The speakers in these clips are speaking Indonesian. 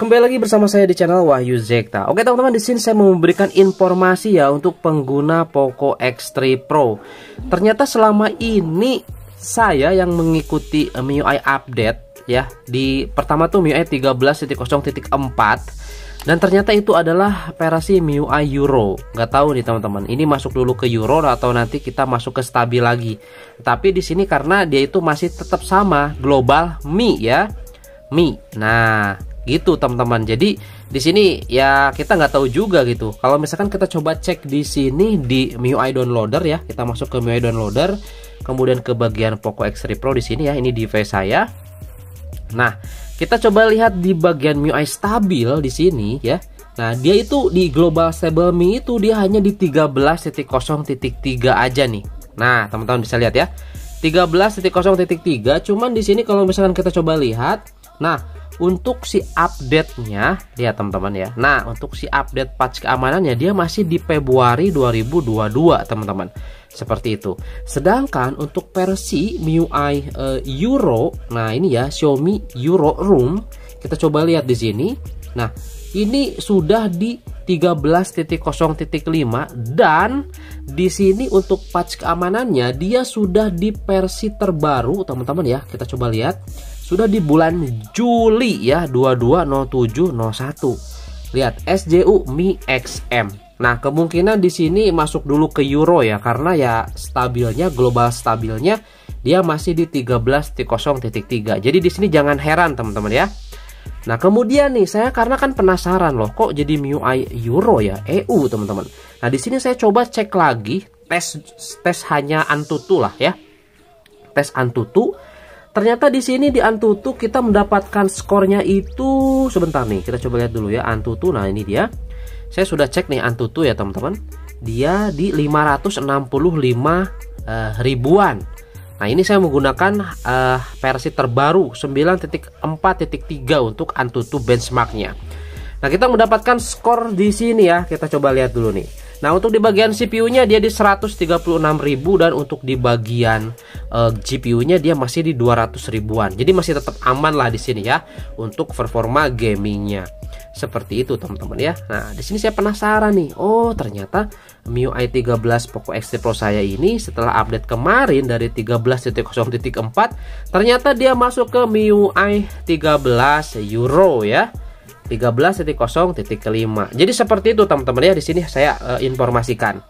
Kembali lagi bersama saya di channel Wahyu Zekta. Oke teman-teman, di sini saya mau memberikan informasi ya untuk pengguna Poco X3 Pro. Ternyata selama ini saya yang mengikuti MIUI update ya. Di pertama tuh MIUI 13.0.4 dan ternyata itu adalah versi MIUI Euro. Nggak tahu nih teman-teman, ini masuk dulu ke Euro atau nanti kita masuk ke stabil lagi. Tapi di sini karena dia itu masih tetap sama global Mi ya. Mi. Nah, gitu teman-teman. Jadi di sini ya kita nggak tahu juga gitu. Kalau misalkan kita coba cek di sini di MIUI downloader ya, kita masuk ke MIUI downloader, kemudian ke bagian Poco X3 Pro di sini ya, ini device saya. Nah, kita coba lihat di bagian MIUI stabil di sini ya. Nah, dia itu di global stable Mi itu dia hanya di 13.0.3 aja nih. Nah, teman-teman bisa lihat ya. 13.0.3, cuman di sini kalau misalkan kita coba lihat, nah, untuk si update-nya, lihat teman-teman ya. Nah, untuk si update patch keamanannya dia masih di Februari 2022, teman-teman. Seperti itu. Sedangkan untuk versi MIUI Euro, nah ini ya Xiaomi Euro Room, kita coba lihat di sini. Nah, ini sudah di 13.0.5 dan di sini untuk patch keamanannya dia sudah di versi terbaru, teman-teman ya. Kita coba lihat. Sudah di bulan Juli ya, 22/07/01. Lihat SJU Mi XM. Nah, kemungkinan di sini masuk dulu ke Euro ya, karena ya stabilnya, global stabilnya dia masih di 13.0.3. Jadi di sini jangan heran teman-teman ya. Nah, kemudian nih saya karena kan penasaran loh, kok jadi MIUI Euro ya, EU teman-teman. Nah, di sini saya coba cek lagi tes hanya Antutu lah ya. Tes Antutu. Ternyata di sini di Antutu kita mendapatkan skornya itu, sebentar nih, kita coba lihat dulu ya Antutu. Nah, ini dia. Saya sudah cek nih Antutu ya teman-teman. Dia di 565 ribuan. Nah, ini saya menggunakan versi terbaru 9.4.3 untuk Antutu benchmarknya. Nah, kita mendapatkan skor di sini ya. Kita coba lihat dulu nih. Nah, untuk di bagian CPU-nya dia di 136.000 dan untuk di bagian GPU-nya dia masih di 200 ribuan. Jadi masih tetap aman lah di sini ya untuk performa gamingnya. Seperti itu teman-teman ya. Nah, di sini saya penasaran nih. Oh, ternyata MIUI 13 Poco X3 Pro saya ini setelah update kemarin dari 13.0.4 ternyata dia masuk ke MIUI 13 Euro ya. 13.0.5. Jadi seperti itu teman-teman ya, di sini saya informasikan.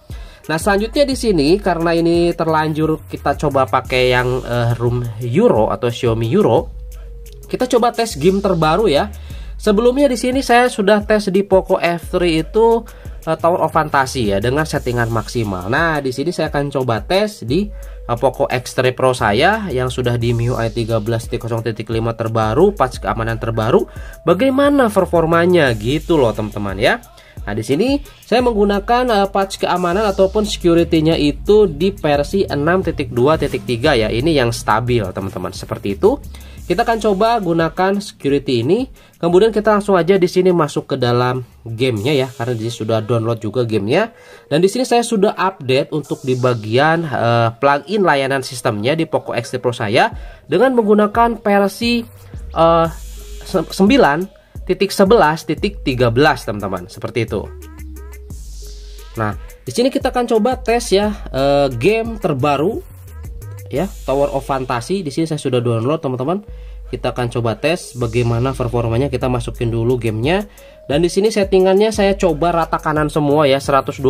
Nah, selanjutnya di sini karena ini terlanjur kita coba pakai yang ROM Euro atau Xiaomi Euro. Kita coba tes game terbaru ya. Sebelumnya di sini saya sudah tes di Poco F3 itu Tower of Fantasy ya dengan settingan maksimal. Nah, di sini saya akan coba tes di Poco X3 Pro saya yang sudah di MIUI 13.0.5 terbaru, patch keamanan terbaru. Bagaimana performanya gitu loh teman-teman ya. Nah, di sini saya menggunakan patch keamanan ataupun security-nya itu di versi 6.2.3 ya. Ini yang stabil teman-teman. Seperti itu. Kita akan coba gunakan security ini. Kemudian kita langsung aja di sini masuk ke dalam gamenya ya, karena di sini sudah download juga gamenya. Dan di sini saya sudah update untuk di bagian plugin layanan sistemnya di Poco X3 Pro saya dengan menggunakan versi 9.11.13 teman-teman. Seperti itu. Nah, di sini kita akan coba tes ya game terbaru ya, Tower of Fantasy. Di sini saya sudah download teman-teman. Kita akan coba tes bagaimana performanya. Kita masukin dulu gamenya. Dan di sini settingannya saya coba rata kanan semua ya, 120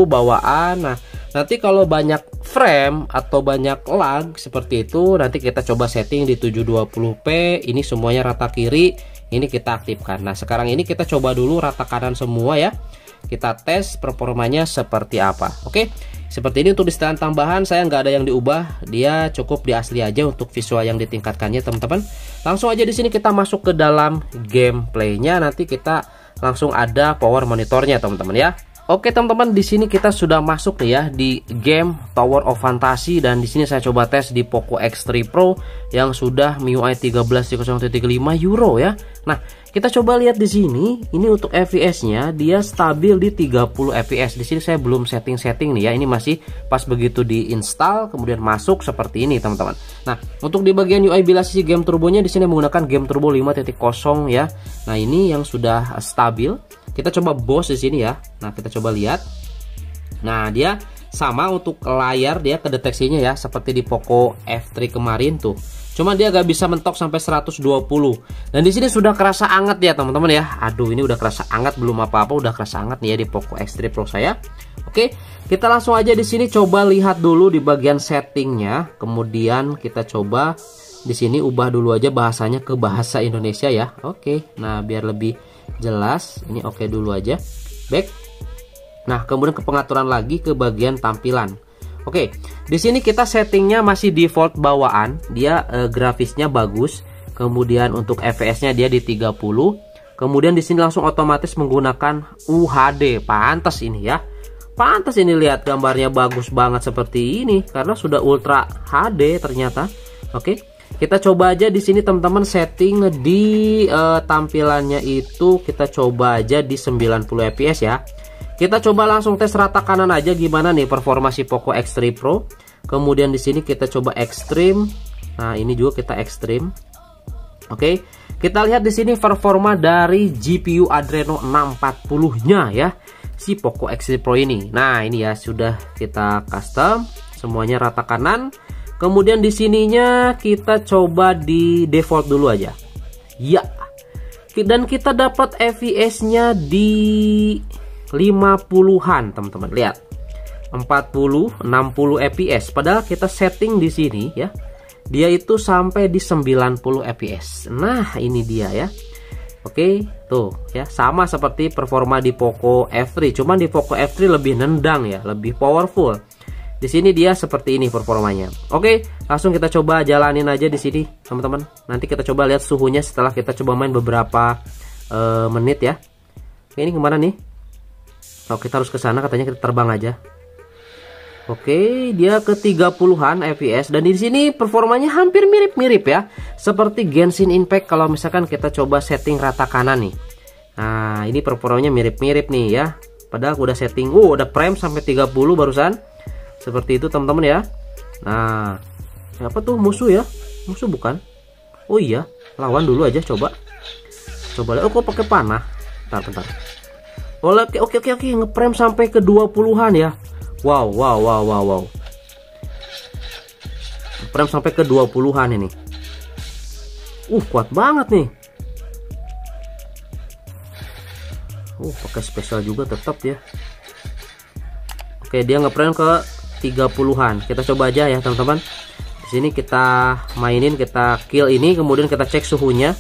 bawaan. Nah, nanti kalau banyak frame atau banyak lag seperti itu, nanti kita coba setting di 720p. Ini semuanya rata kiri. Ini kita aktifkan. Nah, sekarang ini kita coba dulu rata kanan semua ya. Kita tes performanya seperti apa. Oke. Seperti ini untuk di setelan tambahan saya nggak ada yang diubah, dia cukup di asli aja untuk visual yang ditingkatkannya teman-teman. Langsung aja di sini kita masuk ke dalam gameplaynya, nanti kita langsung ada power monitornya teman-teman ya. Oke teman-teman, di sini kita sudah masuk nih ya di game Tower of Fantasy dan di sini saya coba tes di Poco X3 Pro yang sudah MIUI 13.0.5 Euro ya. Nah, Kita coba lihat di sini, ini untuk FPS-nya dia stabil di 30 fps. Di sini saya belum setting-setting nih ya. Ini masih pas begitu diinstal kemudian masuk seperti ini, teman-teman. Nah, untuk di bagian UI bila sisi game turbonya di sini menggunakan game turbo 5.0 ya. Nah, ini yang sudah stabil. Kita coba BOS di sini ya. Nah, kita coba lihat. Nah, dia sama untuk layar dia kedeteksinya ya, seperti di Poco F3 kemarin tuh. Cuma dia gak bisa mentok sampai 120. Dan di sini sudah kerasa anget ya teman-teman ya. Aduh, ini udah kerasa anget, belum apa-apa udah kerasa anget nih ya di Poco X3 Pro saya. Oke, kita langsung aja di sini coba lihat dulu di bagian settingnya. Kemudian kita coba di sini ubah dulu aja bahasanya ke bahasa Indonesia ya. Oke, nah biar lebih jelas ini oke dulu aja. Back. Nah, kemudian ke pengaturan lagi ke bagian tampilan. Oke, di sini kita settingnya masih default bawaan, dia grafisnya bagus. Kemudian untuk FPS-nya dia di 30. Kemudian di sini langsung otomatis menggunakan UHD. Pantas ini ya. Pantas ini, lihat gambarnya bagus banget seperti ini karena sudah Ultra HD ternyata. Oke, kita coba aja di sini teman-teman setting di tampilannya itu kita coba aja di 90 fps ya. Kita coba langsung tes rata kanan aja gimana nih performa si Poco X3 Pro. Kemudian di sini kita coba Extreme. Nah, ini juga kita Extreme. Oke, kita lihat di sini performa dari GPU Adreno 640-nya ya, si Poco X3 Pro ini. Nah, ini ya sudah kita custom semuanya rata kanan. Kemudian di sininya kita coba di default dulu aja. Ya. Dan kita dapat FPS-nya di 50-an, teman-teman. Lihat. 40, 60 fps. Padahal kita setting di sini ya. Dia itu sampai di 90 fps. Nah, ini dia ya. Oke, tuh ya, sama seperti performa di Poco F3. Cuman di Poco F3 lebih nendang ya, lebih powerful. Di sini dia seperti ini performanya. Oke, langsung kita coba jalanin aja di sini, teman-teman. Nanti kita coba lihat suhunya setelah kita coba main beberapa menit ya. Oke, ini kemana nih? Oh, kita harus ke sana, katanya kita terbang aja. Oke, dia ke 30-an fps dan di sini performanya hampir mirip-mirip ya. Seperti Genshin Impact kalau misalkan kita coba setting rata kanan nih. Nah, ini performanya mirip-mirip nih ya. Padahal udah setting, udah frame sampai 30 barusan. Seperti itu teman-teman ya. Nah, apa tuh musuh ya? Musuh bukan? Oh iya, lawan dulu aja coba. Coba lihat, oh kok pakai panah. Bentar. Oke, ngeprem sampai ke 20-an ya. Wow. Ngeprem sampai ke 20-an ini. Kuat banget nih. Pakai spesial juga tetap ya. Oke, dia ngeprem ke 30-an. Kita coba aja ya, teman-teman. Di sini kita mainin, kita kill ini, kemudian kita cek suhunya.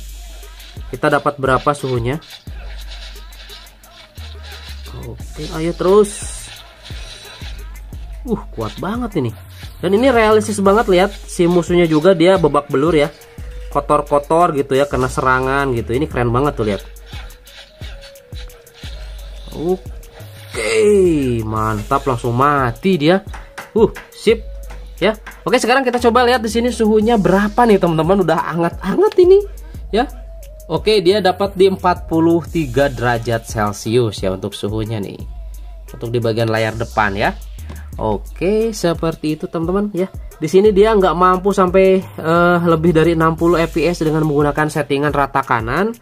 Kita dapat berapa suhunya? Oke, ayo terus. Kuat banget ini. Dan ini realistis banget, lihat si musuhnya juga dia babak belur ya. Kotor-kotor gitu ya, kena serangan gitu. Ini keren banget tuh, lihat. Oke, mantap, langsung mati dia. Sip. Ya. Oke, sekarang kita coba lihat di sini suhunya berapa nih, teman-teman. Udah hangat-hangat ini, ya. Oke, dia dapat di 43 derajat Celcius ya untuk suhunya nih. Untuk di bagian layar depan ya. Oke, seperti itu teman-teman ya. Di sini dia nggak mampu sampai lebih dari 60 fps dengan menggunakan settingan rata kanan.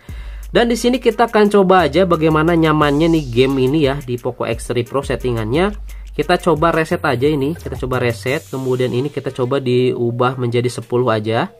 Dan di sini kita akan coba aja bagaimana nyamannya nih game ini ya di Poco X3 Pro settingannya. Kita coba reset aja ini, kita coba reset. Kemudian ini kita coba diubah menjadi 10 aja.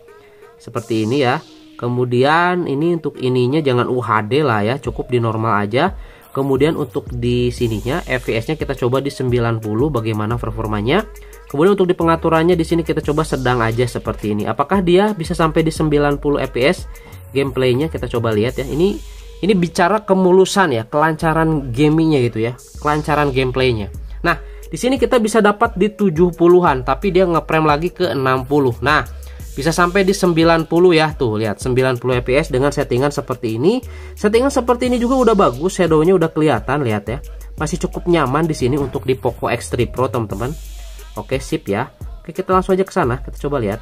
Seperti ini ya. Kemudian ini untuk ininya jangan UHD lah ya, cukup di normal aja. Kemudian untuk di sininya FPS-nya kita coba di 90 bagaimana performanya. Kemudian untuk di pengaturannya di sini kita coba sedang aja seperti ini. Apakah dia bisa sampai di 90 fps gameplaynya? Kita coba lihat ya. Ini bicara kemulusan ya, kelancaran gamingnya gitu ya, kelancaran gameplaynya. Nah, di sini kita bisa dapat di 70-an, tapi dia ngeprem lagi ke 60. Nah, bisa sampai di 90 ya, tuh lihat 90 fps dengan settingan seperti ini. Settingan seperti ini juga udah bagus, shadownya udah kelihatan, lihat ya. Masih cukup nyaman di sini untuk di Poco X3 Pro teman-teman. Oke, sip ya. Oke, kita langsung aja ke sana, kita coba lihat.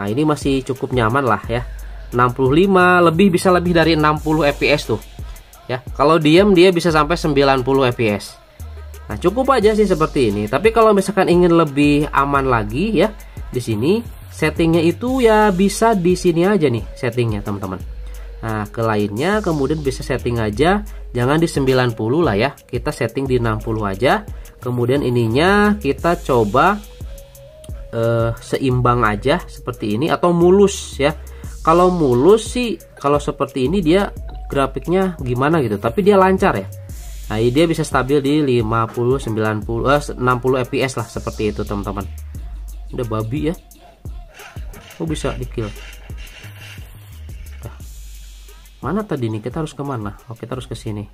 Nah, ini masih cukup nyaman lah ya. 65, bisa lebih dari 60 fps tuh. Ya, kalau diam dia bisa sampai 90 fps. Nah, cukup aja sih seperti ini. Tapi kalau misalkan ingin lebih aman lagi ya, di sini settingnya itu ya bisa di sini aja nih settingnya teman-teman. Nah, ke lainnya kemudian bisa setting aja, jangan di 90 lah ya. Kita setting di 60 aja. Kemudian ininya kita coba seimbang aja seperti ini atau mulus ya. Kalau mulus sih, kalau seperti ini dia grafiknya gimana gitu, tapi dia lancar ya. Nah, dia bisa stabil di 50, 90, 60 fps lah seperti itu teman-teman. Udah babi ya. Oh, bisa di kill. Mana tadi nih? Kita harus kemana? Oh, kita harus ke sini.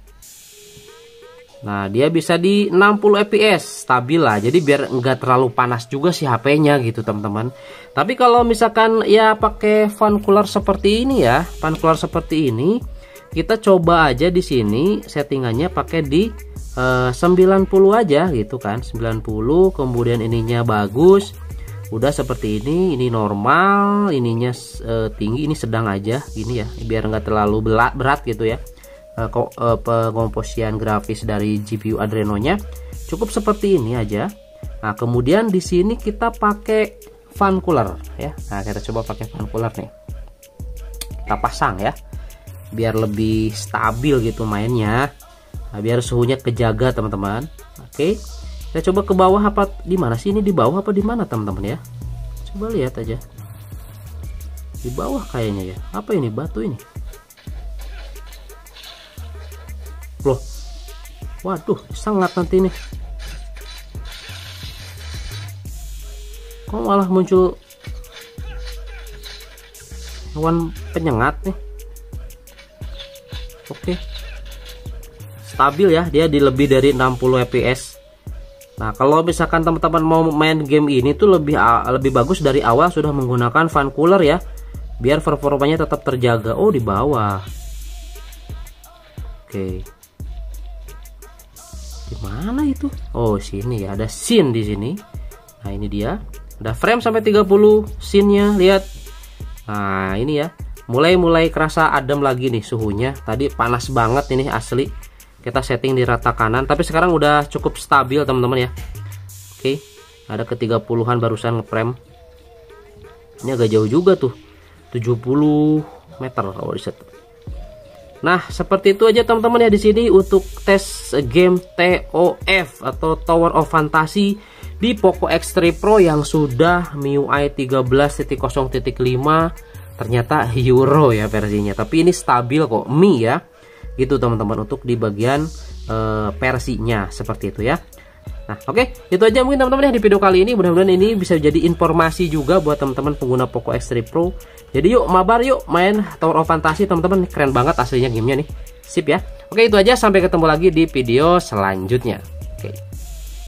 Nah, dia bisa di 60 fps stabil lah. Jadi biar nggak terlalu panas juga sih HP-nya gitu teman-teman. Tapi kalau misalkan ya pakai fan cooler seperti ini ya, fan cooler seperti ini, kita coba aja di sini settingannya pakai di 90 aja gitu kan. 90, kemudian ininya bagus. Udah seperti ini normal, ininya tinggi, ini sedang aja gini ya, biar nggak terlalu berat gitu ya. Pengkomposian grafis dari GPU Adreno-nya cukup seperti ini aja. Nah, kemudian di sini kita pakai fan cooler ya. Nah, kita coba pakai fan cooler nih. Kita pasang ya, biar lebih stabil gitu mainnya. Nah, biar suhunya kejaga teman-teman. Oke, kita coba ke bawah apa di mana sih ini, di bawah apa di mana teman-teman ya? Coba lihat aja. Di bawah kayaknya ya. Apa ini, batu ini? Loh, waduh, sangat nanti nih. Kok malah muncul hewan penyengat nih? Oke, stabil ya, dia di lebih dari 60 fps. Nah, kalau misalkan teman-teman mau main game ini tuh lebih bagus dari awal sudah menggunakan fan cooler ya, biar performanya tetap terjaga. Oh, di bawah. Oke. Gimana itu? Oh, sini ya, ada scene di sini. Nah, ini dia. Ada frame sampai 30 scene-nya, lihat. Nah, ini ya. Mulai kerasa adem lagi nih suhunya. Tadi panas banget ini asli. Kita setting di rata kanan, tapi sekarang udah cukup stabil, teman-teman ya. Oke. Ada ke 30-an barusan nge-frame. Ini agak jauh juga tuh. 70 meter kalau di set. Nah, seperti itu aja teman-teman ya di sini untuk tes game TOF atau Tower of Fantasy di Poco X3 Pro yang sudah MIUI 13.0.5. Ternyata Euro ya versinya, tapi ini stabil kok, Mi ya. Gitu teman-teman untuk di bagian versinya seperti itu ya. Nah, oke, itu aja mungkin teman-teman ya di video kali ini. Mudah-mudahan ini bisa jadi informasi juga buat teman-teman pengguna Poco X3 Pro. Jadi yuk mabar yuk main Tower of Fantasy teman-teman, keren banget aslinya gamenya nih. Sip ya. Oke, itu aja, sampai ketemu lagi di video selanjutnya.